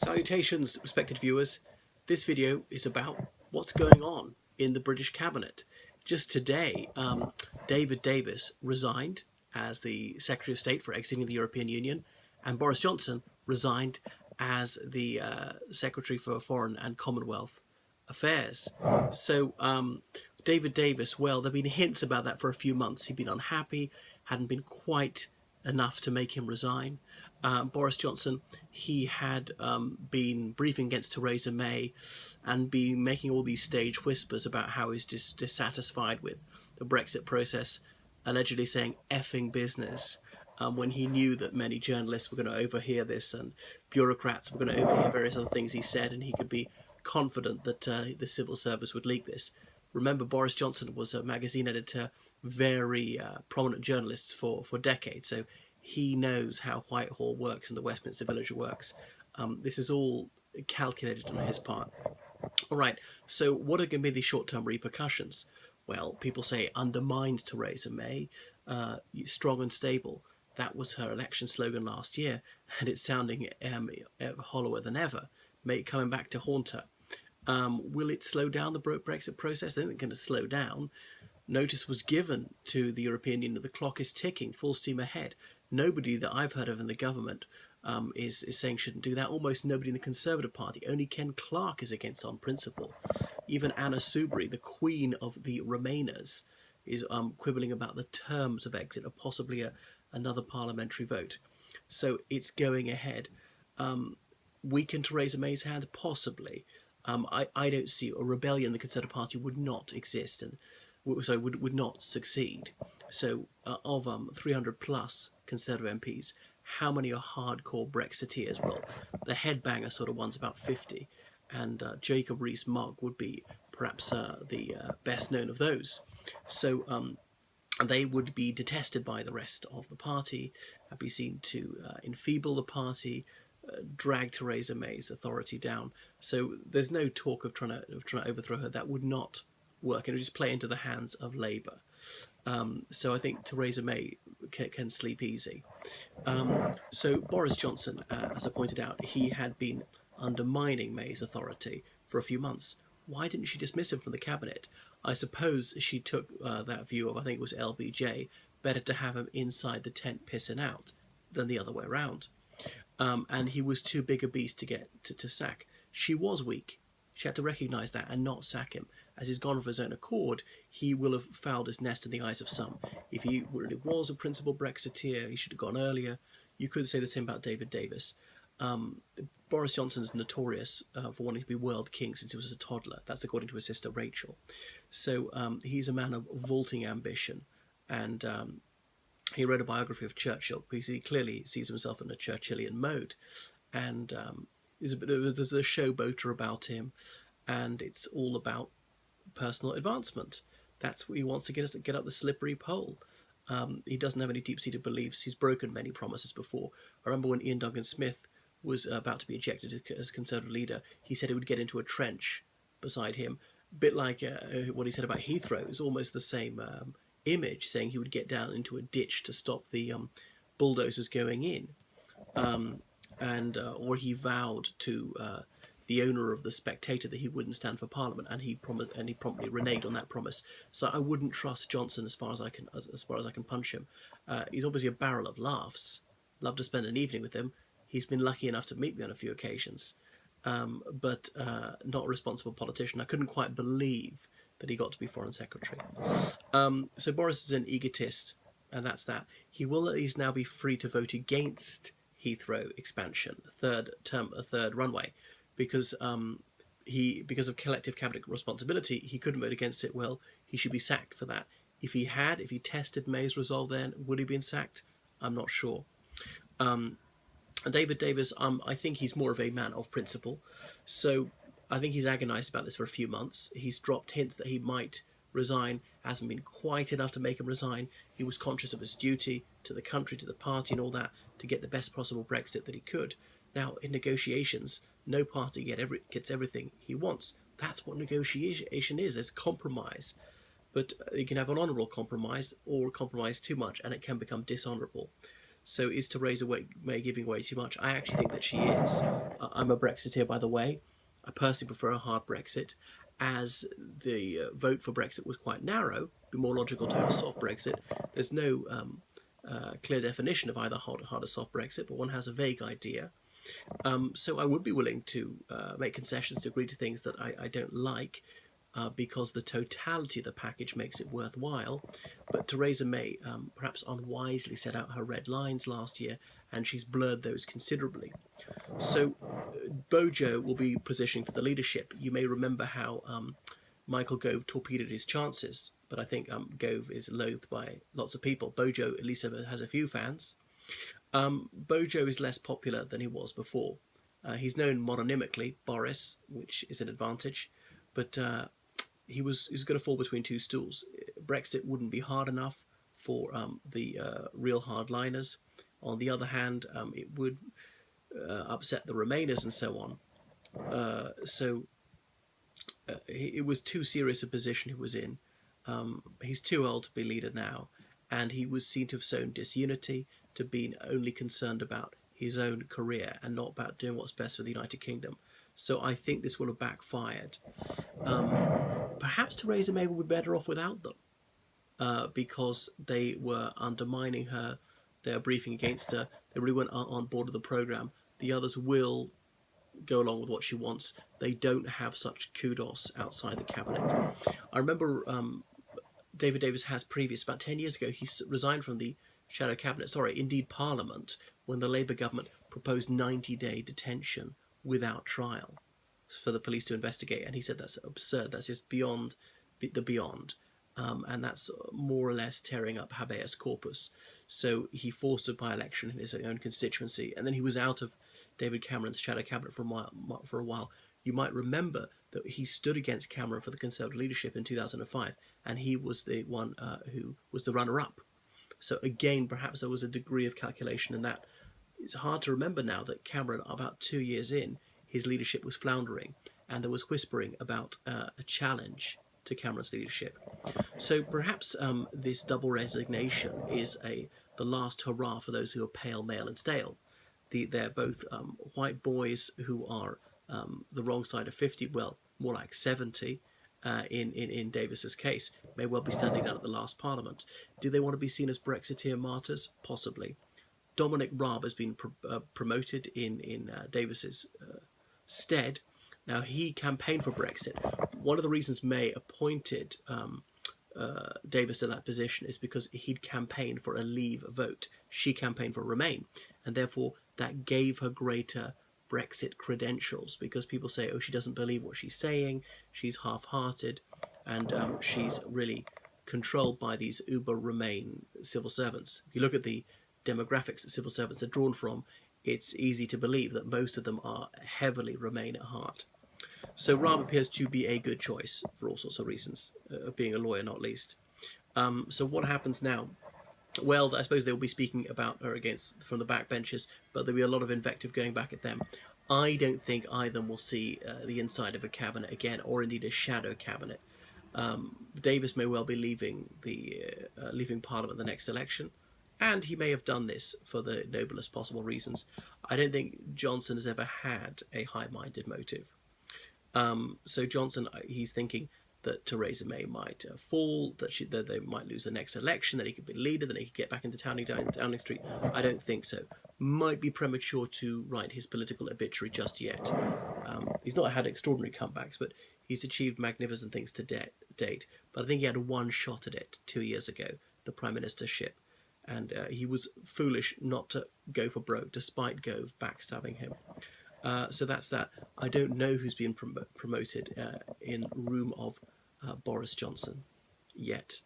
Salutations, respected viewers. This video is about what's going on in the British cabinet. Just today, David Davis resigned as the Secretary of State for exiting the European Union, and Boris Johnson resigned as the Secretary for Foreign and Commonwealth Affairs. So David Davis, well, there have been hints about that for a few months. He'd been unhappy, hadn't been quite enough to make him resign. Boris Johnson, he had been briefing against Theresa May and been making all these stage whispers about how he's dissatisfied with the Brexit process, allegedly saying effing business, when he knew that many journalists were going to overhear this and bureaucrats were going to overhear various other things he said, and he could be confident that the civil service would leak this. Remember, Boris Johnson was a magazine editor, very prominent journalist for decades, so he knows how Whitehall works and the Westminster Village works. This is all calculated on his part. All right, so what are going to be the short-term repercussions? Well, people say undermines Theresa May, strong and stable. That was her election slogan last year, and it's sounding hollower than ever, coming back to haunt her. Will it slow down the Brexit process? I think it's going to slow down. Notice was given to the European Union. The clock is ticking, full steam ahead. Nobody that I've heard of in the government is saying shouldn't do that. Almost nobody in the Conservative Party. Only Ken Clarke is against on principle. Even Anna Soubry, the queen of the Remainers, is quibbling about the terms of exit or possibly another parliamentary vote. So it's going ahead. Weaken Theresa May's hand? Possibly. I don't see a rebellion in the Conservative Party would not exist and would not succeed. So of 300 plus Conservative MPs, how many are hardcore Brexiteers? Well, the headbanger sort of one's about 50, and Jacob Rees-Mogg would be perhaps the best known of those. So they would be detested by the rest of the party, and be seen to enfeeble the party, drag Theresa May's authority down. So there's no talk of trying to overthrow her. That would not work, and it would just play into the hands of Labour. So I think Theresa May can sleep easy. So Boris Johnson, as I pointed out, he had been undermining May's authority for a few months. Why didn't she dismiss him from the cabinet? I suppose she took that view of, I think it was LBJ, better to have him inside the tent pissing out than the other way around. And he was too big a beast to get to sack. She was weak. She had to recognise that and not sack him. As he's gone of his own accord, he will have fouled his nest in the eyes of some. If he really was a principal Brexiteer, he should have gone earlier. You could say the same about David Davis. Boris Johnson's notorious for wanting to be world king since he was a toddler. That's according to his sister Rachel. So he's a man of vaulting ambition, and he wrote a biography of Churchill because he clearly sees himself in a Churchillian mode, and there's a showboater about him, and it's all about personal advancement. That's what he wants to get up the slippery pole. He doesn't have any deep-seated beliefs. He's broken many promises before. I remember when Ian Duncan Smith was about to be ejected as Conservative leader, he said he would get into a trench beside him. A bit like what he said about Heathrow. It's almost the same image, saying he would get down into a ditch to stop the bulldozers going in. Or he vowed to the owner of the Spectator that he wouldn't stand for Parliament, and he promptly reneged on that promise. So I wouldn't trust Johnson as far as I can punch him. He's obviously a barrel of laughs. Love to spend an evening with him. He's been lucky enough to meet me on a few occasions, but not a responsible politician. I couldn't quite believe that he got to be Foreign Secretary. So Boris is an egotist, and that's that. He will at least now be free to vote against Heathrow expansion, a third runway, because of collective cabinet responsibility, he couldn't vote against it. Well, he should be sacked for that. If he tested May's resolve, then would he have been sacked? I'm not sure. And David Davis, I think he's more of a man of principle. So I think he's agonised about this for a few months. He's dropped hints that he might resign. Hasn't been quite enough to make him resign. He was conscious of his duty to the country, to the party and all that, to get the best possible Brexit that he could. Now, in negotiations, no party gets everything he wants. That's what negotiation is. There's compromise. But you can have an honourable compromise or compromise too much, and it can become dishonourable. So is Theresa May giving away too much? I actually think that she is. I'm a Brexiteer, by the way. I personally prefer a hard Brexit, as the vote for Brexit was quite narrow. It'd be more logical to have a soft Brexit. There's no clear definition of either hard or soft Brexit, but one has a vague idea. So I would be willing to make concessions to agree to things that I don't like, because the totality of the package makes it worthwhile. But Theresa May perhaps unwisely set out her red lines last year, and she's blurred those considerably. So Bojo will be positioning for the leadership. You may remember how Michael Gove torpedoed his chances, but I think Gove is loathed by lots of people. Bojo at least has a few fans. Bojo is less popular than he was before. He's known mononymically, Boris, which is an advantage, but he's going to fall between two stools. Brexit wouldn't be hard enough for the real hardliners. On the other hand, it would upset the Remainers and so on. So it was too serious a position he was in. He's too old to be leader now, and he was seen to have sown disunity, to be only concerned about his own career and not about doing what's best for the United Kingdom. So I think this will have backfired. Perhaps Theresa May will be better off without them, because they were undermining her. They were briefing against her. They really weren't on board with the programme. The others will go along with what she wants. They don't have such kudos outside the cabinet. I remember David Davis has previous, about 10 years ago, he resigned from the shadow cabinet, indeed Parliament, when the Labour government proposed 90-day detention without trial for the police to investigate, and he said that's absurd, that's just beyond the beyond, and that's more or less tearing up habeas corpus. So he forced a by-election in his own constituency, and then he was out of David Cameron's shadow cabinet for a while. You might remember that he stood against Cameron for the Conservative leadership in 2005, and he was the one who was the runner-up. So again, perhaps there was a degree of calculation in that. It's hard to remember now that Cameron, about 2 years in, his leadership was floundering, and there was whispering about a challenge to Cameron's leadership. So perhaps this double resignation is the last hurrah for those who are pale, male and stale. They're both white boys who are the wrong side of 50, well, more like 70, in Davis's case, may well be standing down at the last Parliament. Do they want to be seen as Brexiteer martyrs? Possibly. Dominic Raab has been promoted in Davis's stead. Now, he campaigned for Brexit. One of the reasons May appointed Davis in that position is because he'd campaigned for a Leave vote. She campaigned for Remain, and therefore that gave her greater Brexit credentials, because people say, oh, she doesn't believe what she's saying, she's half-hearted, and she's really controlled by these uber Remain civil servants. If you look at the demographics that civil servants are drawn from, it's easy to believe that most of them are heavily Remain at heart. So Raab appears to be a good choice for all sorts of reasons, being a lawyer not least. So what happens now? Well, I suppose they'll be speaking about her from the backbenches, but there'll be a lot of invective going back at them. I don't think either will see the inside of a cabinet again, or indeed a shadow cabinet. Davis may well be leaving Parliament the next election, and he may have done this for the noblest possible reasons. I don't think Johnson has ever had a high-minded motive. So Johnson, he's thinking that Theresa May might fall, that they might lose the next election, that he could be leader, then he could get back into Downing Street. I don't think so. Might be premature to write his political obituary just yet. He's not had extraordinary comebacks, but he's achieved magnificent things to date. But I think he had one shot at it 2 years ago, the Prime Ministership. And he was foolish not to go for broke, despite Gove backstabbing him. So that's that. I don't know who's been promoted in room of Boris Johnson yet.